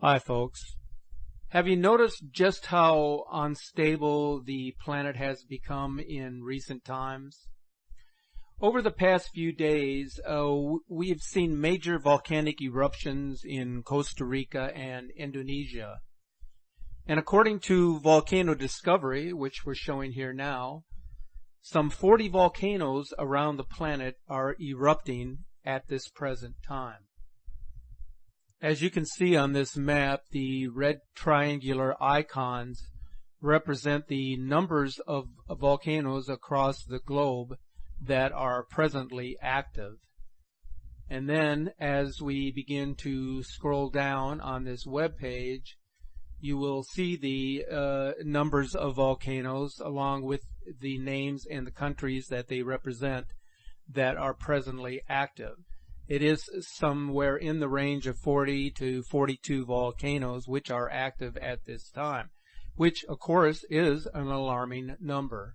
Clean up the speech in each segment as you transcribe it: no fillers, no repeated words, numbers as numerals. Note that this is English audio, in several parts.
Hi folks. Have you noticed just how unstable the planet has become in recent times? Over the past few days, we have seen major volcanic eruptions in Costa Rica and Indonesia. And according to Volcano Discovery, which we're showing here now, some 40 volcanoes around the planet are erupting at this present time. As you can see on this map, the red triangular icons represent the numbers of volcanoes across the globe that are presently active. And then as we begin to scroll down on this web page, you will see the numbers of volcanoes along with the names and the countries that they represent that are presently active. It is somewhere in the range of 40 to 42 volcanoes which are active at this time, which of course is an alarming number.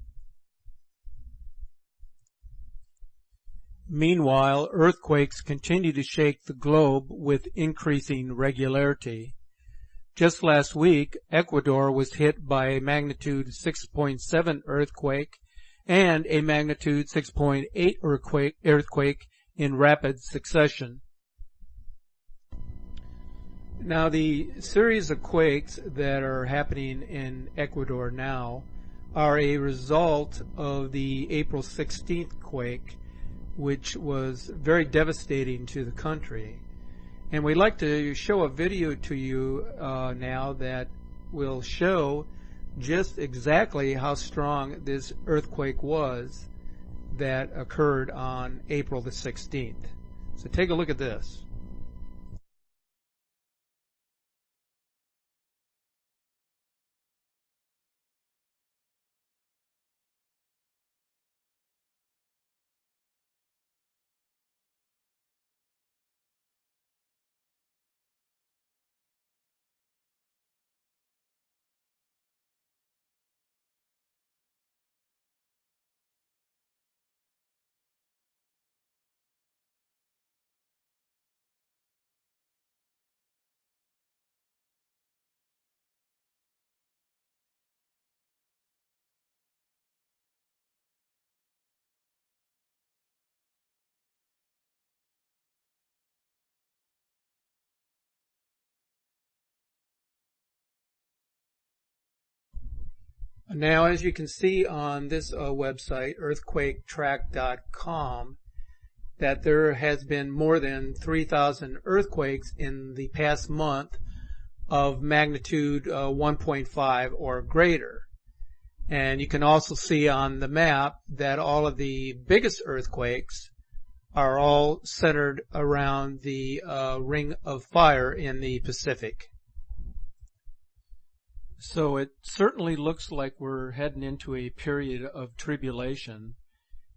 Meanwhile, earthquakes continue to shake the globe with increasing regularity. Just last week, Ecuador was hit by a magnitude 6.7 earthquake and a magnitude 6.8 earthquake in rapid succession. Now, the series of quakes that are happening in Ecuador now are a result of the April 16th quake, which was very devastating to the country. And we'd like to show a video to you now that will show just exactly how strong this earthquake was that occurred on April the 16th. So take a look at this. Now, as you can see on this website, earthquaketrack.com, that there has been more than 3,000 earthquakes in the past month of magnitude 1.5 or greater. And you can also see on the map that all of the biggest earthquakes are all centered around the Ring of Fire in the Pacific. So it certainly looks like we're heading into a period of tribulation,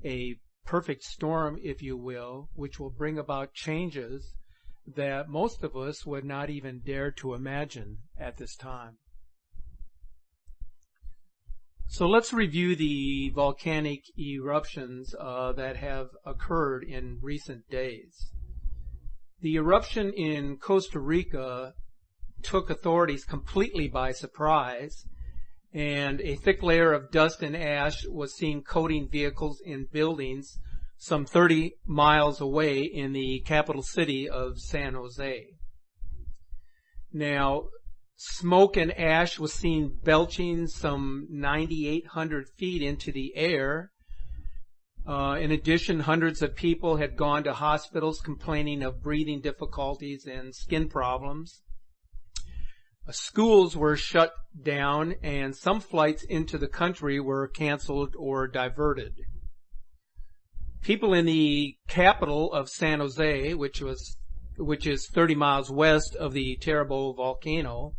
a perfect storm, if you will, which will bring about changes that most of us would not even dare to imagine at this time. So let's review the volcanic eruptions that have occurred in recent days. The eruption in Costa Rica took authorities completely by surprise, and a thick layer of dust and ash was seen coating vehicles in buildings some 30 miles away in the capital city of San Jose. Now, smoke and ash was seen belching some 9,800 feet into the air. In addition, hundreds of people had gone to hospitals complaining of breathing difficulties and skin problems. Schools were shut down, and some flights into the country were canceled or diverted. People in the capital of San Jose, which is 30 miles west of the terrible volcano,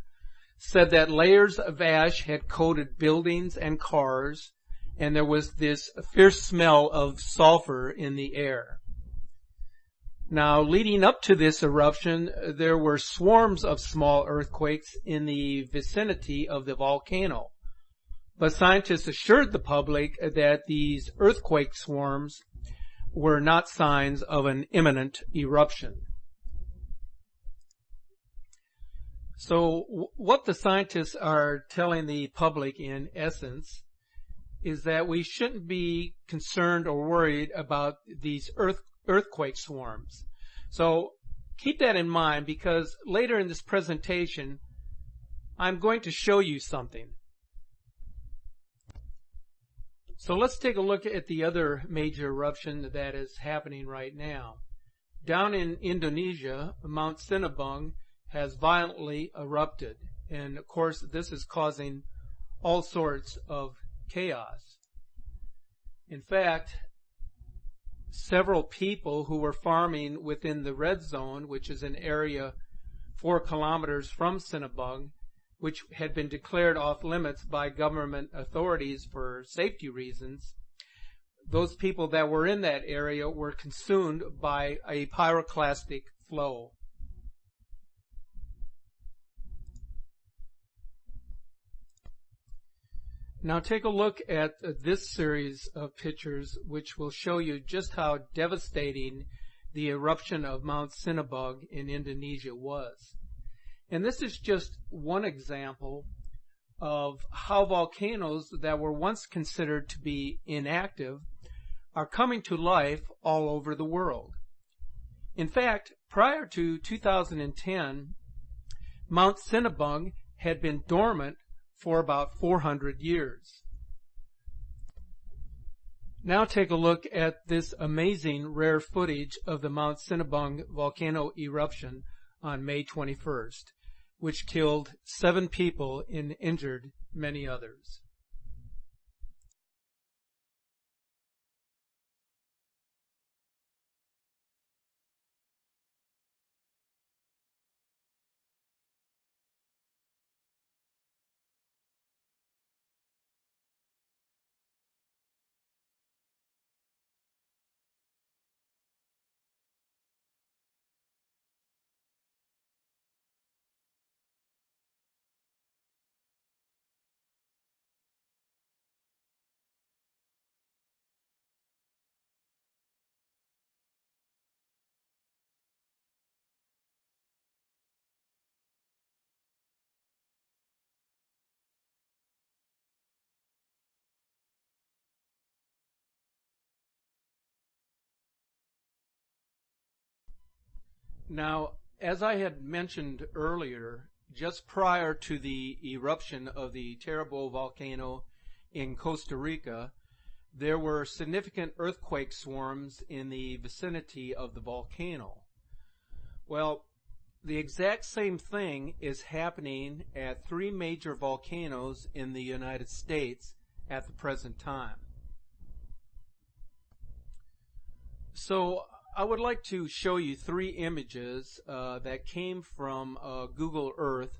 said that layers of ash had coated buildings and cars, and there was this fierce smell of sulfur in the air. Now, leading up to this eruption, there were swarms of small earthquakes in the vicinity of the volcano. But scientists assured the public that these earthquake swarms were not signs of an imminent eruption. So what the scientists are telling the public in essence is that we shouldn't be concerned or worried about these earthquake swarms. So keep that in mind, because later in this presentation I'm going to show you something. So let's take a look at the other major eruption that is happening right now. Down in Indonesia, Mount Sinabung has violently erupted, and of course this is causing all sorts of chaos. In fact, several people who were farming within the red zone, which is an area 4 kilometers from Sinabung, which had been declared off limits by government authorities for safety reasons, those people that were in that area were consumed by a pyroclastic flow. Now take a look at this series of pictures, which will show you just how devastating the eruption of Mount Sinabung in Indonesia was. And this is just one example of how volcanoes that were once considered to be inactive are coming to life all over the world. In fact, prior to 2010, Mount Sinabung had been dormant for about 400 years. Now take a look at this amazing rare footage of the Mount Sinabung volcano eruption on May 21st, which killed 7 people and injured many others. Now, as I had mentioned earlier, just prior to the eruption of the terrible volcano in Costa Rica, there were significant earthquake swarms in the vicinity of the volcano. Well, the exact same thing is happening at 3 major volcanoes in the United States at the present time. So I would like to show you 3 images that came from Google Earth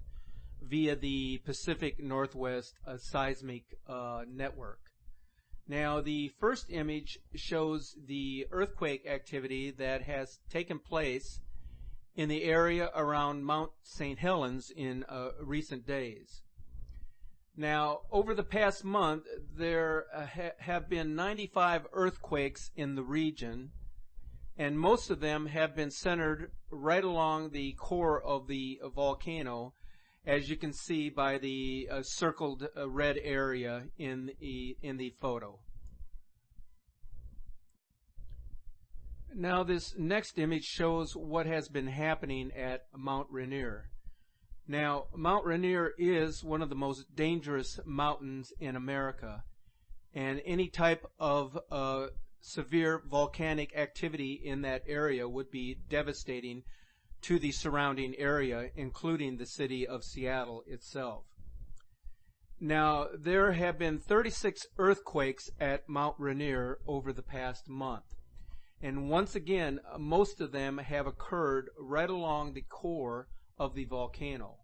via the Pacific Northwest Seismic Network. Now, the first image shows the earthquake activity that has taken place in the area around Mount St. Helens in recent days. Now, over the past month, there have been 95 earthquakes in the region, and most of them have been centered right along the core of the volcano, as you can see by the circled red area in the photo. Now this next image shows what has been happening at Mount Rainier. Now, Mount Rainier is one of the most dangerous mountains in America, and any type of severe volcanic activity in that area would be devastating to the surrounding area, including the city of Seattle itself. Now, there have been 36 earthquakes at Mount Rainier over the past month. And once again, most of them have occurred right along the core of the volcano.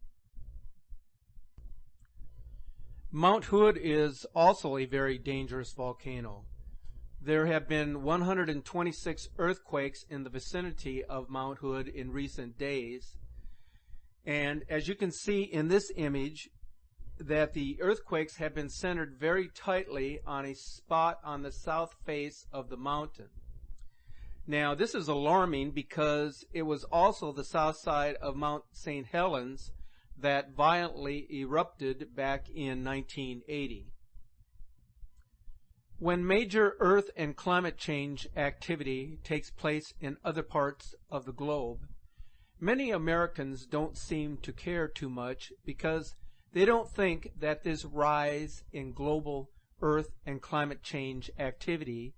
Mount Hood is also a very dangerous volcano. There have been 126 earthquakes in the vicinity of Mount Hood in recent days. And as you can see in this image, that the earthquakes have been centered very tightly on a spot on the south face of the mountain. Now, this is alarming because it was also the south side of Mount St. Helens that violently erupted back in 1980. When major Earth and climate change activity takes place in other parts of the globe, many Americans don't seem to care too much because they don't think that this rise in global Earth and climate change activity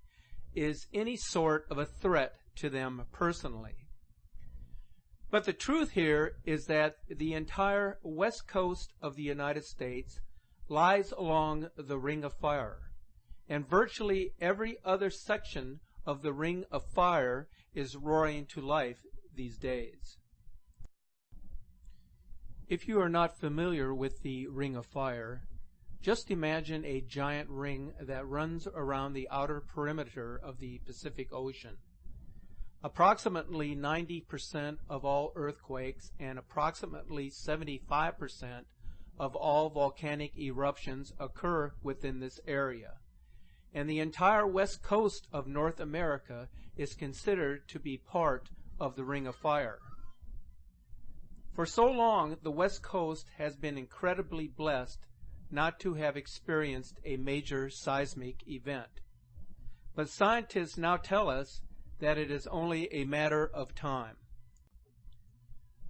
is any sort of a threat to them personally. But the truth here is that the entire west coast of the United States lies along the Ring of Fire, and virtually every other section of the Ring of Fire is roaring to life these days. If you are not familiar with the Ring of Fire, just imagine a giant ring that runs around the outer perimeter of the Pacific Ocean. Approximately 90% of all earthquakes and approximately 75% of all volcanic eruptions occur within this area, and the entire west coast of North America is considered to be part of the Ring of Fire. For so long, the west coast has been incredibly blessed not to have experienced a major seismic event. But scientists now tell us that it is only a matter of time.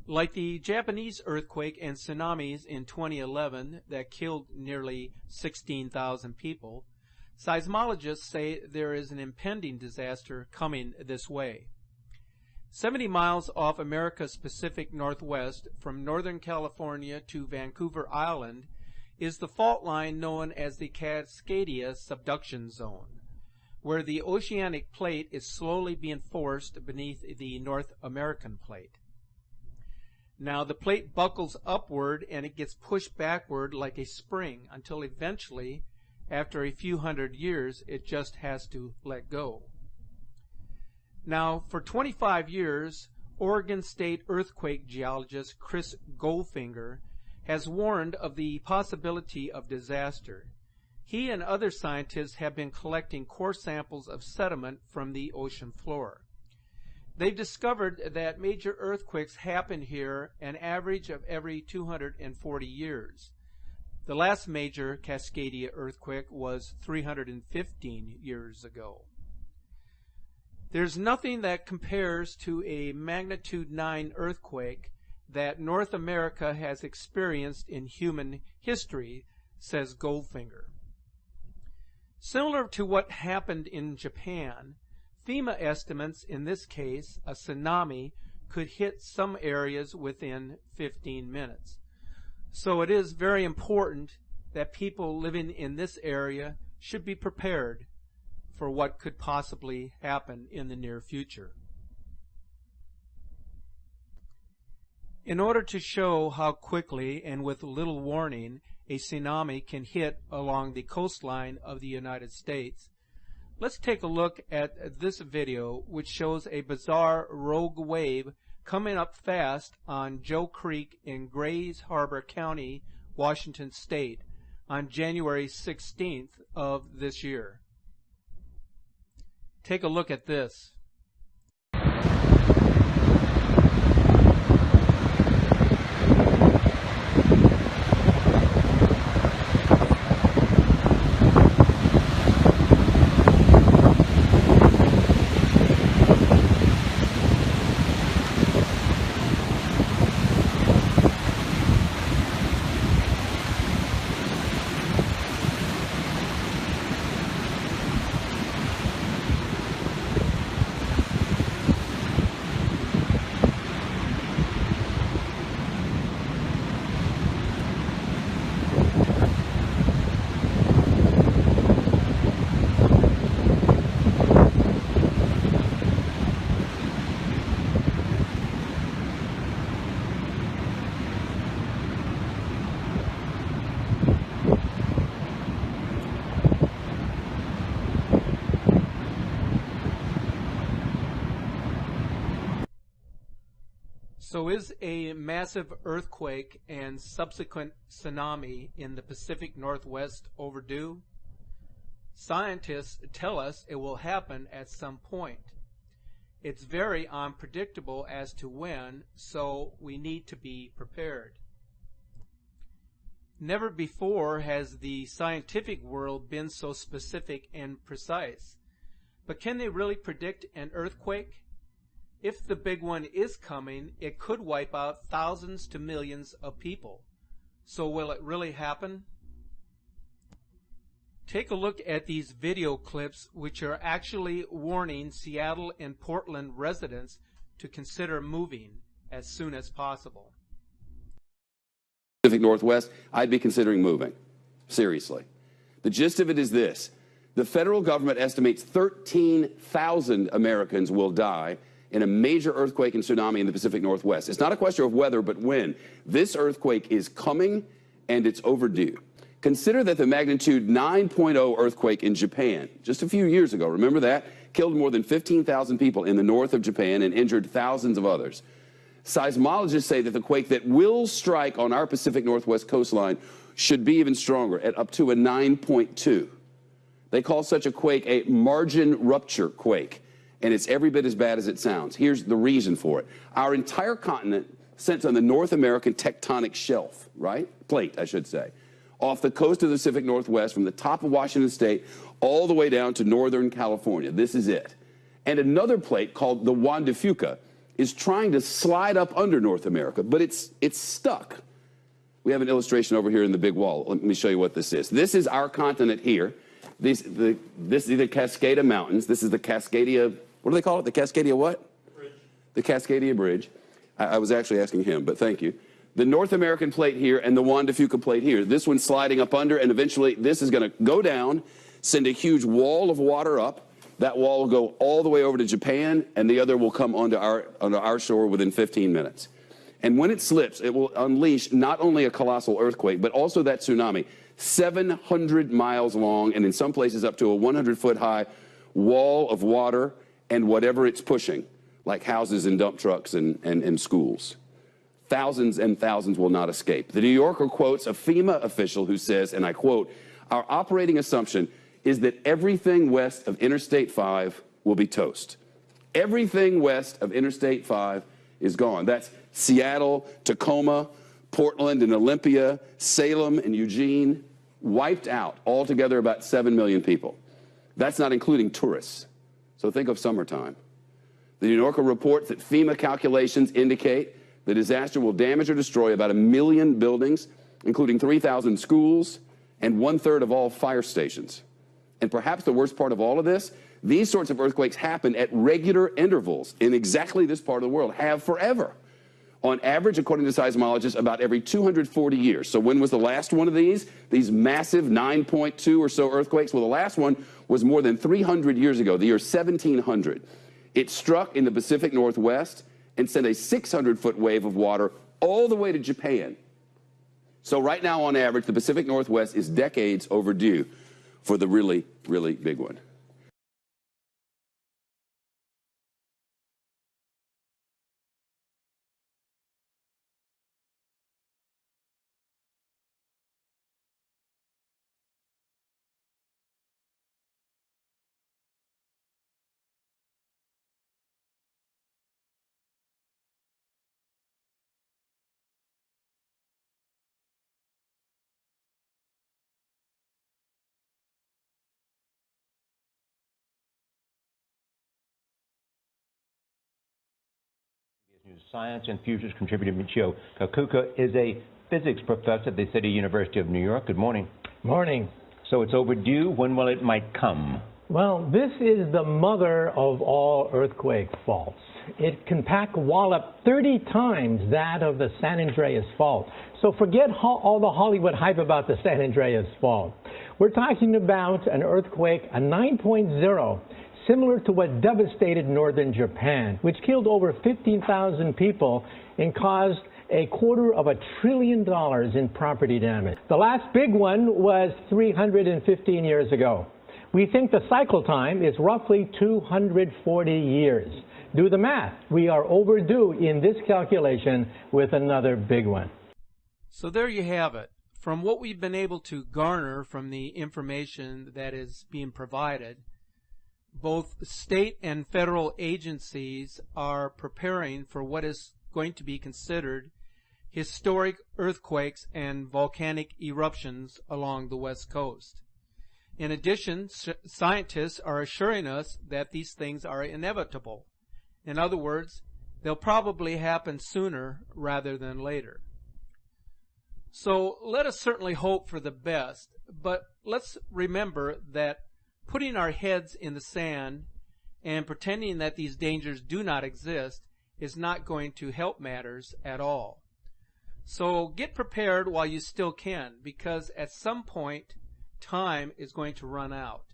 Like the Japanese earthquake and tsunamis in 2011 that killed nearly 16,000 people, seismologists say there is an impending disaster coming this way. 70 miles off America's Pacific Northwest, from Northern California to Vancouver Island, is the fault line known as the Cascadia Subduction Zone, where the oceanic plate is slowly being forced beneath the North American plate. Now, the plate buckles upward and it gets pushed backward like a spring until eventually, after a few hundred years, it just has to let go. Now, for 25 years, Oregon State earthquake geologist Chris Goldfinger has warned of the possibility of disaster. He and other scientists have been collecting core samples of sediment from the ocean floor. They've discovered that major earthquakes happen here an average of every 240 years. The last major Cascadia earthquake was 315 years ago. There's nothing that compares to a magnitude 9 earthquake that North America has experienced in human history, says Goldfinger. Similar to what happened in Japan, FEMA estimates in this case a tsunami could hit some areas within 15 minutes. So it is very important that people living in this area should be prepared for what could possibly happen in the near future. In order to show how quickly and with little warning a tsunami can hit along the coastline of the United States, let's take a look at this video, which shows a bizarre rogue wave coming up fast on Joe Creek in Grays Harbor County, Washington State on January 16th of this year. Take a look at this. So is a massive earthquake and subsequent tsunami in the Pacific Northwest overdue? Scientists tell us it will happen at some point. It's very unpredictable as to when, so we need to be prepared. Never before has the scientific world been so specific and precise. But can they really predict an earthquake? If the big one is coming, it could wipe out thousands to millions of people. So will it really happen? Take a look at these video clips, which are actually warning Seattle and Portland residents to consider moving as soon as possible. Pacific Northwest, I'd be considering moving. Seriously. The gist of it is this. The federal government estimates 13,000 Americans will die in a major earthquake and tsunami in the Pacific Northwest. It's not a question of whether, but when. This earthquake is coming, and it's overdue. Consider that the magnitude 9.0 earthquake in Japan, just a few years ago, remember that? Killed more than 15,000 people in the north of Japan and injured thousands of others. Seismologists say that the quake that will strike on our Pacific Northwest coastline should be even stronger, at up to a 9.2. They call such a quake a margin rupture quake, and it's every bit as bad as it sounds. Here's the reason for it. Our entire continent sits on the North American tectonic shelf, right? Plate, I should say. Off the coast of the Pacific Northwest, from the top of Washington State all the way down to northern California. This is it. And another plate called the Juan de Fuca is trying to slide up under North America, but it's stuck. We have an illustration over here in the big wall. Let me show you what this is. This is our continent here. This is the Cascada Mountains. This is the Cascadia, what do they call it? The Cascadia what? Bridge. The Cascadia Bridge. I was actually asking him, but thank you. The North American plate here and the Juan de Fuca plate here. This one's sliding up under, and eventually this is going to go down, send a huge wall of water up. That wall will go all the way over to Japan, and the other will come onto our shore within 15 minutes. And when it slips, it will unleash not only a colossal earthquake, but also that tsunami, 700 miles long, and in some places up to a 100-foot high wall of water and whatever it's pushing, like houses and dump trucks and schools. Thousands and thousands will not escape. The New Yorker quotes a FEMA official who says, and I quote, "Our operating assumption is that everything west of Interstate 5 will be toast." Everything west of Interstate 5 is gone. That's Seattle, Tacoma, Portland and Olympia, Salem and Eugene, wiped out. Altogether about 7 million people. That's not including tourists. So think of summertime. The New Yorker reports that FEMA calculations indicate the disaster will damage or destroy about 1 million buildings, including 3,000 schools and 1/3 of all fire stations. And perhaps the worst part of all of this, these sorts of earthquakes happen at regular intervals in exactly this part of the world, have forever. On average, according to seismologists, about every 240 years. So when was the last one of these massive 9.2 or so earthquakes? Well, the last one was more than 300 years ago, the year 1700. It struck in the Pacific Northwest and sent a 600-foot wave of water all the way to Japan. So right now, on average, the Pacific Northwest is decades overdue for the really, really big one. News Science and Futures contributor Michio Kakuka is a physics professor at the City University of New York. Good morning. Morning. So it's overdue. When will it might come? Well, this is the mother of all earthquake faults. It can pack a wallop 30 times that of the San Andreas fault. So forget all the Hollywood hype about the San Andreas fault. We're talking about an earthquake, a 9.0, similar to what devastated northern Japan, which killed over 15,000 people and caused $250 billion in property damage. The last big one was 315 years ago. We think the cycle time is roughly 240 years. Do the math. We are overdue in this calculation with another big one. So there you have it. From what we've been able to garner from the information that is being provided, both state and federal agencies are preparing for what is going to be considered historic earthquakes and volcanic eruptions along the West Coast. In addition, scientists are assuring us that these things are inevitable. In other words, they'll probably happen sooner rather than later. So let us certainly hope for the best, but let's remember that putting our heads in the sand and pretending that these dangers do not exist is not going to help matters at all. So get prepared while you still can, because at some point, time is going to run out.